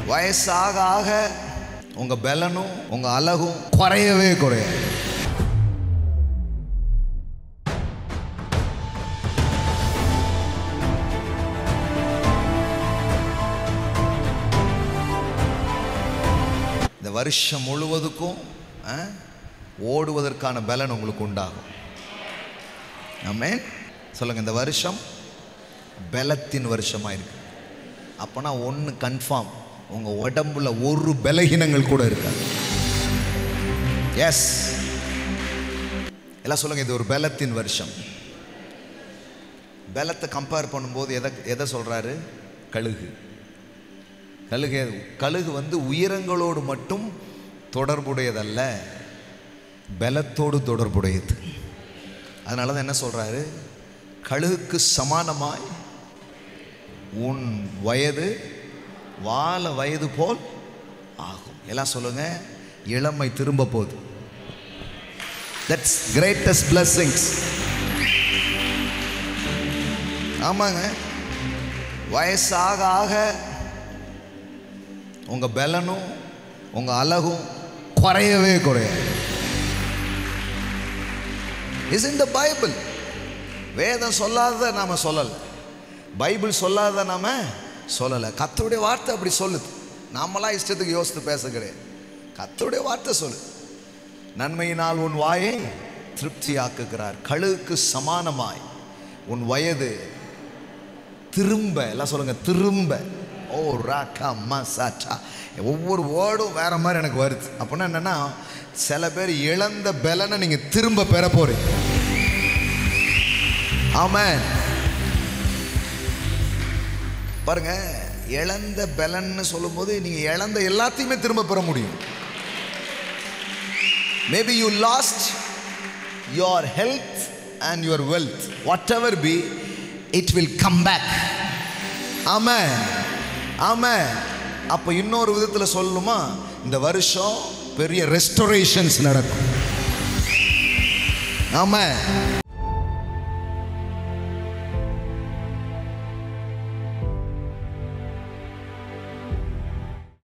வயசாக ஆக உங்க பலனும் உங்க அழகும் குறையவே குறையாது. இந்த வருஷம் முழுவதுக்கும் ஓடுவதற்கான பலன் உங்களுக்கு உண்டாகும். ஆமென் சொல்லுங்க. இந்த வருஷம் பலத்தின் வருஷமா இருக்கு. அப்பனா ஒன்று கன்ஃபார்ம், உங்க உடம்புல ஒரு பலகீனங்கள் கூட இருக்காது. எஸ் எல்லாம் சொல்லுங்க, இது ஒரு பலத்தின் வருஷம். பலத்தை கம்பேர் பண்ணும்போது எதை சொல்றாரு? கழுகு. கழுகு வந்து உயரங்களோடு மட்டும் தொடர்புடையதல்ல, பலத்தோடு தொடர்புடையது. அதனால தான் என்ன சொல்றாரு? கழுகுக்கு சமானமாய் உன் வயது வால வயது போல் ஆகும். எல்லாம் சொல்லுங்க, இளமை திரும்ப போகுது. That's greatest blessings. ஆமாங்க, வயசாக ஆக உங்க பலனும் உங்க அழகும் குறையவே குறையாது. Is in the Bible. வேதம் சொல்லாததை நாம சொல்லல, பைபிள் சொல்லாததை நாம சொல்லலை. கர்த்தருடைய வார்த்தை அப்படி சொல்லுது. நாமளா இஷ்டத்துக்கு யோசித்து பேச கிடையாது. கர்த்தருடைய வார்த்தை சொல்லு. நன்மையினால் உன் வாயை திருப்தியாக்குகிறார். கழுகுக்கு சமானமாய் உன் வயது திரும்ப, எல்லாம் சொல்லுங்க, திரும்ப. ஓ ராக்கா மசாச்சா. ஒவ்வொரு வேர்டும் வேற மாதிரி எனக்கு வருது. அப்படின்னா என்னன்னா, சில பேர் இழந்த பலனை நீங்க திரும்ப பெற போறீங்க. ஆமென். பாருங்க, இழந்த பலன்னு சொல்லும்போது நீங்க இழந்த எல்லாத்தையுமே திரும்ப பெற முடியும். Maybe you lost your health and your wealth, whatever be, it will come back. Amen amen. அப்ப இன்னொரு விதத்தில் சொல்லணுமா, இந்த வருஷம் பெரிய ரெஸ்டோரேஷன்ஸ் நடக்கும். ஆமென்.